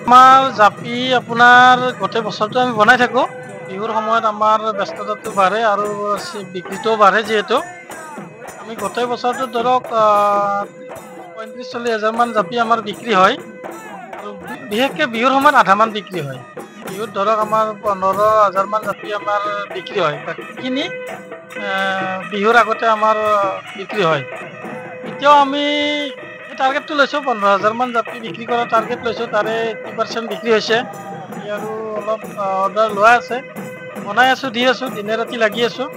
আমাৰ জাপি আপোনাৰ গোটেই বছৰটো আমি বনাই থাকোঁ। বিহুৰ সময়ত আমাৰ ব্যস্ততাটো বাঢ়ে আৰু বিক্ৰীটোও বাঢ়ে যিহেতু আমি গোটেই বছৰটো ধৰক 35-40 হাজাৰমান জাপি আমাৰ বিক্ৰী হয় আৰু বিশেষকৈ বিহুৰ সময়ত আধামান বিক্ৰী হয়। বিহুত ধৰক আমাৰ 15 হাজাৰমান জাপি আমাৰ বিক্ৰী হয়। বাকীখিনি বিহুৰ আগতে আমাৰ বিক্ৰী হয়। এতিয়াও আমি এই টাৰ্গেটটো লৈছোঁ 15 হাজাৰমান জাপি বিক্ৰী কৰাৰ টাৰ্গেট লৈছোঁ। তাৰে 80% বিক্ৰী হৈছে। বাকী আৰু অলপ অৰ্ডাৰ লোৱা আছে, বনাই আছোঁ, দি আছোঁ, দিনে ৰাতি লাগি আছোঁ।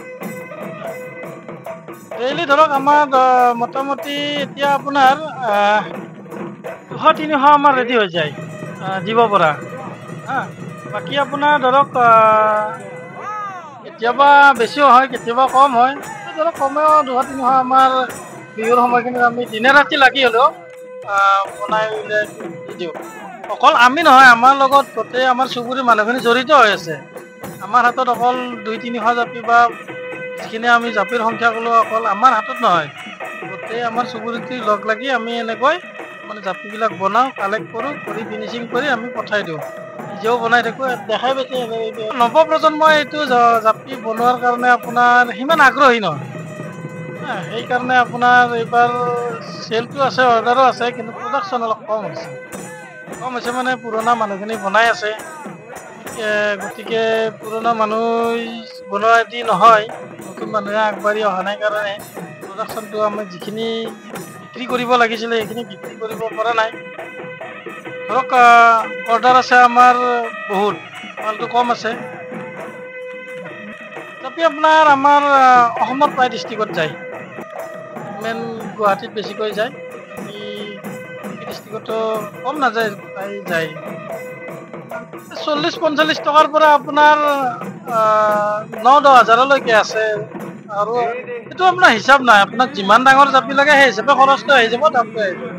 ডেইলি ধৰক আমাৰ মোটামুটি এতিয়া আপোনাৰ 200-300 আমাৰ ৰেডি হৈ যায় দিব পৰা। বাকী আপোনাৰ ধৰক কেতিয়াবা বেছিও হয়, কেতিয়াবা কম হয়। ধৰক কমেও 200-300 আমাৰ বিহুৰ সময়খিনিত আমি দিনে ৰাতি লাগি হ'লেও বনাই উলিয়াই দি দিওঁ। অকল আমি নহয়, আমাৰ লগত গোটেই আমাৰ চুবুৰীৰ মানুহখিনি জড়িত হৈ আছে। আমাৰ হাতত অকল 200-300 জাপি বা যিখিনি আমি জাপিৰ সংখ্যা ক'লো অকল আমাৰ হাতত নহয়, গোটেই আমাৰ চুবুৰীটো লগ লাগি আমি এনেকৈ মানে জাপিবিলাক বনাওঁ, কালেক্ট কৰোঁ, কৰি ফিনিচিং কৰি আমি পঠাই দিওঁ। নিজেও বনাই থাকোঁ, দেখাই পাইছে। নৱপ্ৰজন্মই এইটো জাপি বনোৱাৰ কাৰণে আপোনাৰ সিমান আগ্ৰহী নহয়। সেইকাৰণে আপোনাৰ এইবাৰ চেলটো আছে, অৰ্ডাৰো আছে, কিন্তু প্ৰডাকশ্যন অলপ কম হৈছে। মানে পুৰণা মানুহখিনি বনাই আছে। গতিকে পুৰণা মানুহ বনোৱা দি নহয়, নতুন মানুহে আগবাঢ়ি অহা নাই কাৰণে প্ৰডাকশ্যনটো আমি যিখিনি বিক্ৰী কৰিব লাগিছিলে সেইখিনি বিক্ৰী কৰিব পৰা নাই। ধৰক অৰ্ডাৰ আছে আমাৰ বহুত, মালটো কম আছে। জাপি আপোনাৰ আমাৰ অসমৰ প্ৰায় ডিষ্ট্ৰিক্টত যায়। মেইন গুৱাহাটীত বেছিকৈ যায়, বাকী ডিষ্ট্ৰিক্টতো কম নাযায়, প্ৰায় যায়। 40-45 টকাৰ পৰা আপোনাৰ 9-10 হাজাৰলৈকে আছে। আৰু সেইটো আপোনাৰ হিচাপ নাই, আপোনাক যিমান ডাঙৰ জাপি লাগে সেই হিচাপে খৰচটো আহি যাব, দামটো আহি যাব।